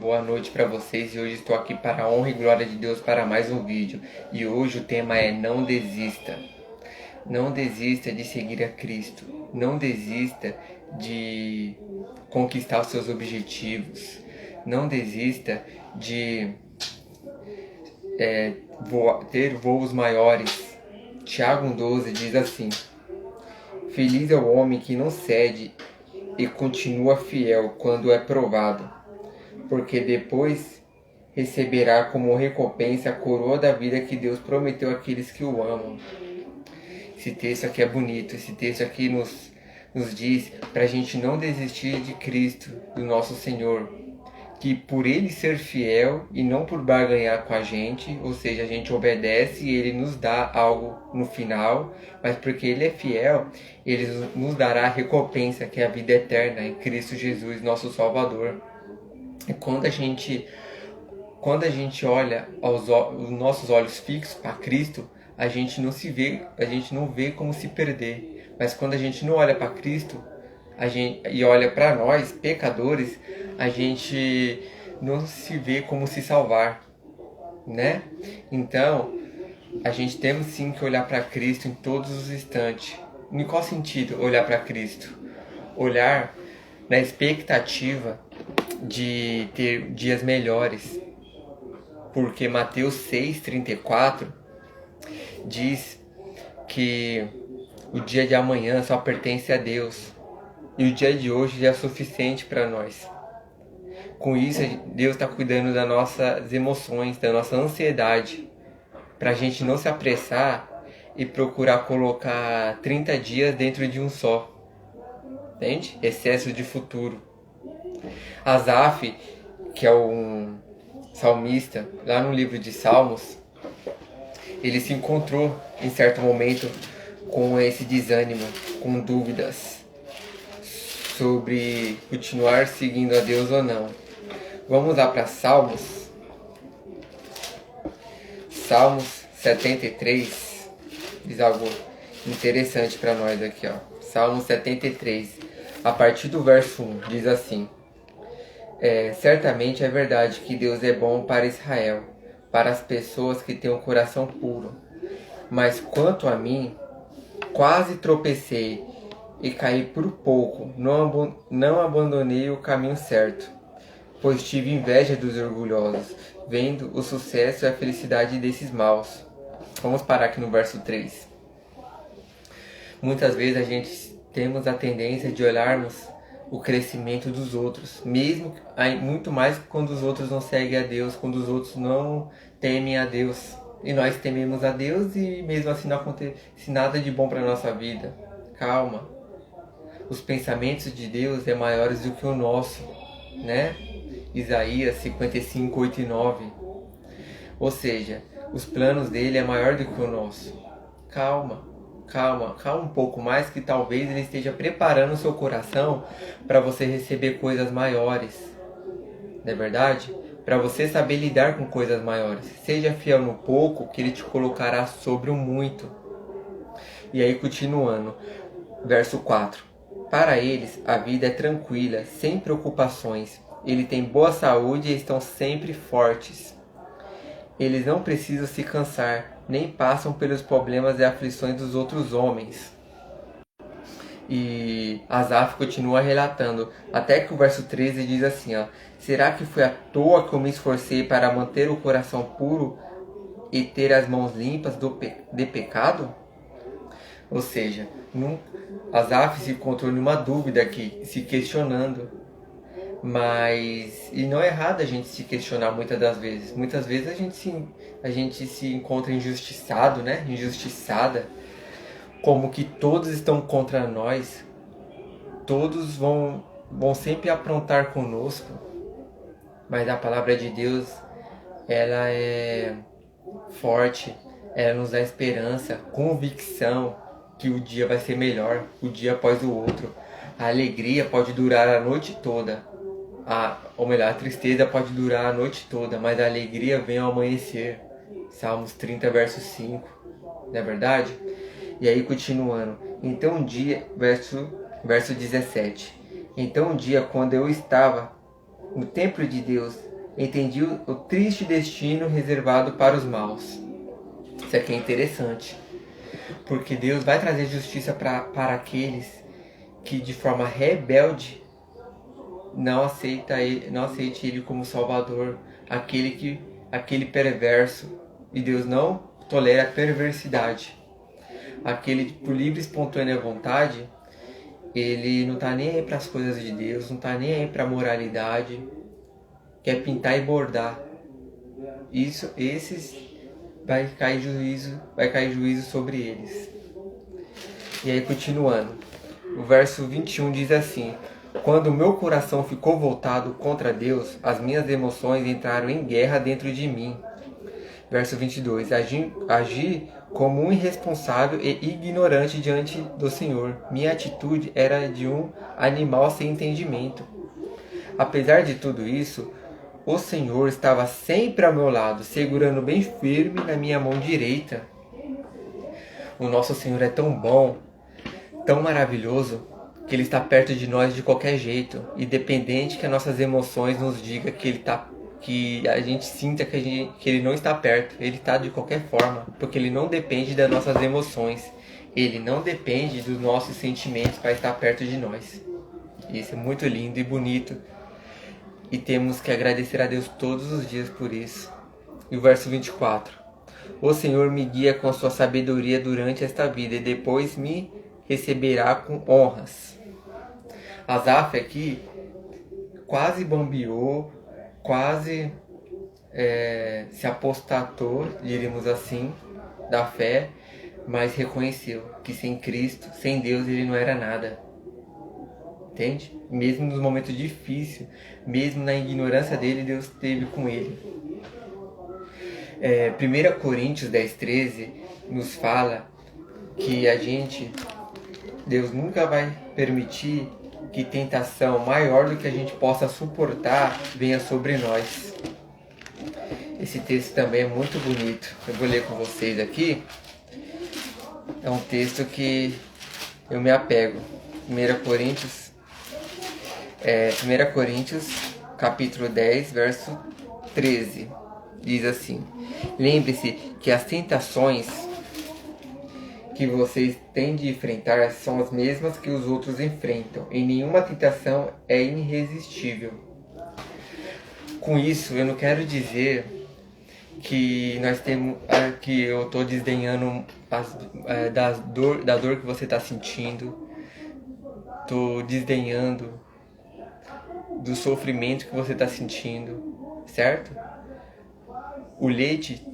Boa noite para vocês e hoje estou aqui para a honra e glória de Deus para mais um vídeo. E hoje o tema é não desista. Não desista de seguir a Cristo. Não desista de conquistar os seus objetivos. Não desista de ter voos maiores. Tiago 1,12 diz assim: Feliz é o homem que não cede e continua fiel quando é provado, porque depois receberá como recompensa a coroa da vida que Deus prometeu àqueles que o amam. Esse texto aqui é bonito, esse texto aqui nos diz para a gente não desistir de Cristo, do nosso Senhor, que por Ele ser fiel e não por barganhar com a gente, ou seja, a gente obedece e Ele nos dá algo no final, mas porque Ele é fiel, Ele nos dará a recompensa, que é a vida eterna em Cristo Jesus, nosso Salvador. E quando a gente olha os nossos olhos fixos para Cristo, a gente não vê como se perder. Mas quando a gente não olha para Cristo, e olha para nós, pecadores, a gente não se vê como se salvar, né? Então, a gente temos sim que olhar para Cristo em todos os instantes. Em qual sentido olhar para Cristo? Olhar na expectativa de ter dias melhores, porque Mateus 6,34 diz que o dia de amanhã só pertence a Deus e o dia de hoje já é suficiente para nós. Com isso, Deus está cuidando das nossas emoções, da nossa ansiedade, para a gente não se apressar e procurar colocar 30 dias dentro de um só. Entende? Excesso de futuro. Asaf, que é um salmista, lá no livro de Salmos, ele se encontrou em certo momento com esse desânimo, com dúvidas sobre continuar seguindo a Deus ou não. Vamos lá para Salmos. Salmos 73 diz algo interessante para nós aqui, ó. Salmos 73, a partir do verso 1, diz assim: certamente é verdade que Deus é bom para Israel, para as pessoas que têm um coração puro. Mas quanto a mim, quase tropecei e caí por pouco, não abandonei o caminho certo, pois tive inveja dos orgulhosos, vendo o sucesso e a felicidade desses maus. Vamos parar aqui no verso 3. Muitas vezes a gente temos a tendência de olharmos o crescimento dos outros, mesmo muito mais quando os outros não seguem a Deus, quando os outros não temem a Deus. E nós tememos a Deus e mesmo assim não acontece nada de bom para a nossa vida. Calma. Os pensamentos de Deus é maiores do que o nosso, né? Isaías 55, 8 e 9. Ou seja, os planos dele é maior do que o nosso. Calma um pouco mais, que talvez ele esteja preparando o seu coração para você receber coisas maiores. Não é verdade? Para você saber lidar com coisas maiores. Seja fiel no pouco, que ele te colocará sobre o muito. E aí, continuando, verso 4. Para eles, a vida é tranquila, sem preocupações. Eles têm boa saúde e estão sempre fortes. Eles não precisam se cansar, nem passam pelos problemas e aflições dos outros homens. E Asaf continua relatando, até que o verso 13 diz assim, ó: será que foi à toa que eu me esforcei para manter o coração puro e ter as mãos limpas de pecado? Ou seja, Asaf se encontrou numa dúvida aqui, se questionando. E não é errado a gente se questionar muitas das vezes. Muitas vezes a gente se encontra injustiçado, né? Injustiçada. Como que todos estão contra nós. Todos vão sempre aprontar conosco. Mas a palavra de Deus, ela é forte. Ela nos dá esperança, convicção que o dia vai ser melhor, o dia após o outro. A alegria pode durar a noite toda. Ou melhor, a tristeza pode durar a noite toda, mas a alegria vem ao amanhecer. Salmos 30, verso 5. Não é verdade? E aí, continuando. Então um dia, verso 17. Então um dia, quando eu estava no templo de Deus, Entendi o triste destino reservado para os maus. Isso aqui é interessante, porque Deus vai trazer justiça para aqueles que de forma rebelde não aceite ele como Salvador, aquele perverso. E Deus não tolera a perversidade. Aquele por livre e espontânea vontade, ele não tá nem aí para as coisas de Deus, não tá nem aí para a moralidade, quer pintar e bordar. Esses vai cair juízo sobre eles. E aí, continuando, o verso 21 diz assim: quando o meu coração ficou voltado contra Deus, as minhas emoções entraram em guerra dentro de mim. Verso 22, agi como um irresponsável e ignorante diante do Senhor. Minha atitude era de um animal sem entendimento. Apesar de tudo isso, o Senhor estava sempre ao meu lado, segurando bem firme na minha mão direita. O nosso Senhor é tão bom, tão maravilhoso, que Ele está perto de nós de qualquer jeito, independente que as nossas emoções nos digam que a gente sinta que Ele não está perto. Ele está de qualquer forma, porque Ele não depende das nossas emoções. Ele não depende dos nossos sentimentos para estar perto de nós. Isso é muito lindo e bonito. E temos que agradecer a Deus todos os dias por isso. E o verso 24. O Senhor me guia com sua sabedoria durante esta vida e depois me receberá com honras. Asaf aqui quase bambeou, quase se apostatou, diríamos assim, da fé, mas reconheceu que sem Cristo, sem Deus, ele não era nada. Entende? Mesmo nos momentos difíceis, mesmo na ignorância dele, Deus esteve com ele. 1 Coríntios 10:13 nos fala que Deus nunca vai permitir que tentação maior do que a gente possa suportar venha sobre nós. Esse texto também é muito bonito. Eu vou ler com vocês aqui. É um texto que eu me apego. 1 Coríntios, capítulo 10, verso 13. Diz assim: lembre-se que as tentações que vocês têm de enfrentar são as mesmas que os outros enfrentam. E nenhuma tentação é irresistível. Com isso, eu não quero dizer que eu estou desdenhando da dor que você está sentindo. Estou desdenhando do sofrimento que você está sentindo, certo? O leite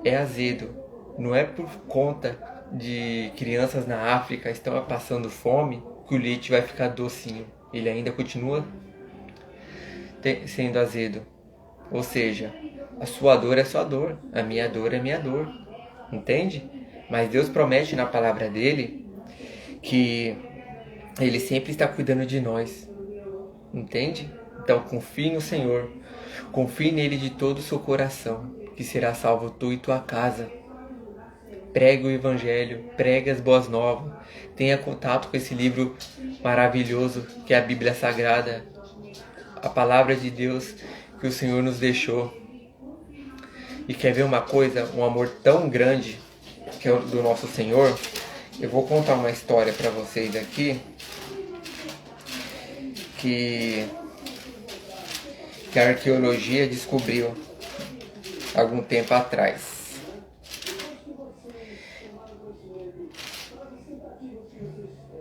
é azedo. Não é por conta de crianças na África estão passando fome que o leite vai ficar docinho. Ele ainda continua sendo azedo. Ou seja, a sua dor é sua dor, a minha dor é minha dor. Entende? Mas Deus promete na palavra dele que Ele sempre está cuidando de nós. Entende? Então confie no Senhor. Confie nele de todo o seu coração, que será salvo tu e tua casa. Pregue o Evangelho, pregue as boas novas. Tenha contato com esse livro maravilhoso que é a Bíblia Sagrada, a palavra de Deus que o Senhor nos deixou. E quer ver uma coisa, um amor tão grande que é o do nosso Senhor? Eu vou contar uma história para vocês aqui que a arqueologia descobriu algum tempo atrás.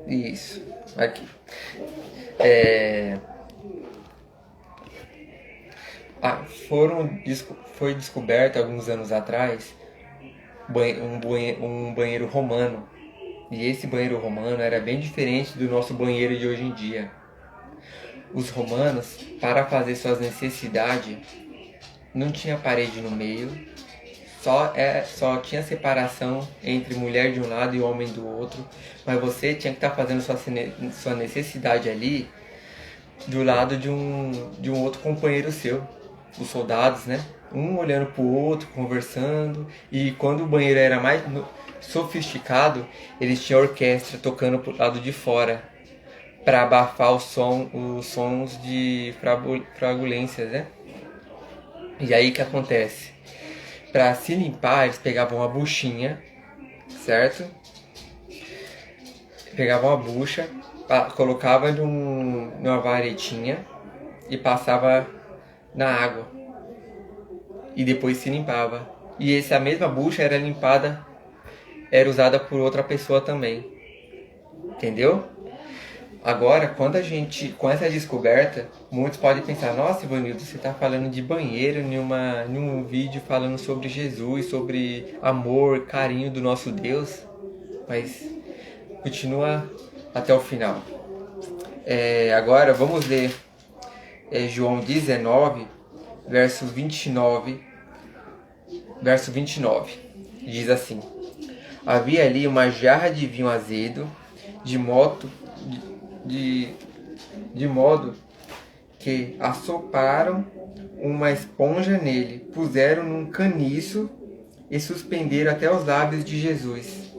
Isso, aqui. Foi descoberto alguns anos atrás um banheiro romano. E esse banheiro romano era bem diferente do nosso banheiro de hoje em dia. Os romanos, para fazer suas necessidades, não tinha parede no meio, só tinha separação entre mulher de um lado e homem do outro, mas você tinha que estar fazendo sua necessidade ali do lado de um outro companheiro seu, os soldados, né? Um olhando para o outro, conversando, e quando o banheiro era mais sofisticado, eles tinham orquestra tocando pro lado de fora para abafar os sons de fraudulências, né? E aí o que acontece? Para se limpar, eles pegavam uma buchinha, certo? Pegavam uma bucha, colocava numa varetinha e passava na água. E depois se limpava. E essa mesma bucha era usada por outra pessoa também. Entendeu? Agora, quando a gente, com essa descoberta, muitos podem pensar, nossa, Ivanildo, você está falando de banheiro em um vídeo falando sobre Jesus, sobre amor, carinho do nosso Deus, mas continua até o final. Agora vamos ler João 19, verso 29, diz assim: havia ali uma jarra de vinho azedo, de modo que assopraram uma esponja nele, puseram num caniço e suspenderam até os lábios de Jesus.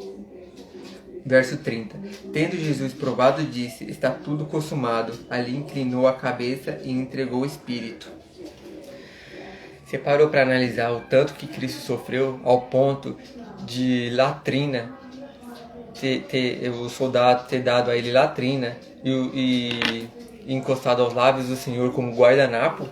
Verso 30. Tendo Jesus provado, disse: está tudo consumado. Ali inclinou a cabeça e entregou o espírito. Você parou para analisar o tanto que Cristo sofreu ao ponto de latrina, o soldado ter dado a ele latrina e encostado aos lábios do Senhor como guardanapo?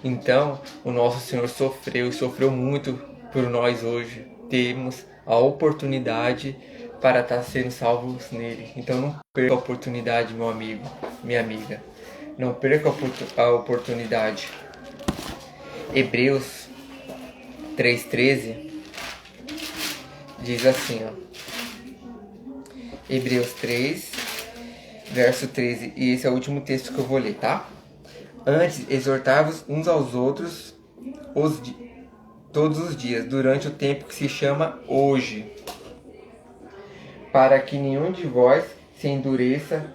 Então, o nosso Senhor sofreu muito por nós hoje. Temos a oportunidade para estar sendo salvos nele. Então não perca a oportunidade, meu amigo, minha amiga. Não perca a oportunidade. Hebreus 3,13 diz assim, ó. Hebreus 3, verso 13. E esse é o último texto que eu vou ler, tá? Antes, exortai-vos uns aos outros todos os dias, durante o tempo que se chama hoje, para que nenhum de vós se endureça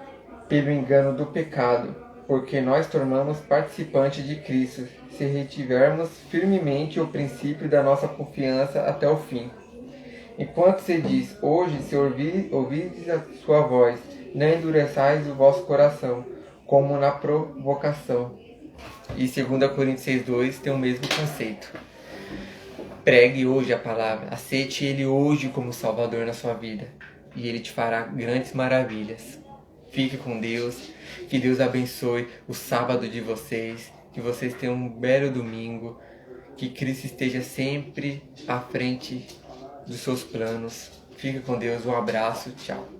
pelo engano do pecado, porque nós tornamos participante de Cristo, se retivermos firmemente o princípio da nossa confiança até o fim. Enquanto se diz, hoje, se ouvides a sua voz, não endureçais o vosso coração, como na provocação. E 2 Coríntios 6,2 tem o mesmo conceito. Pregue hoje a palavra, aceite Ele hoje como Salvador na sua vida, e Ele te fará grandes maravilhas. Fique com Deus, que Deus abençoe o sábado de vocês, que vocês tenham um belo domingo, que Cristo esteja sempre à frente dos seus planos. Fique com Deus, um abraço, tchau.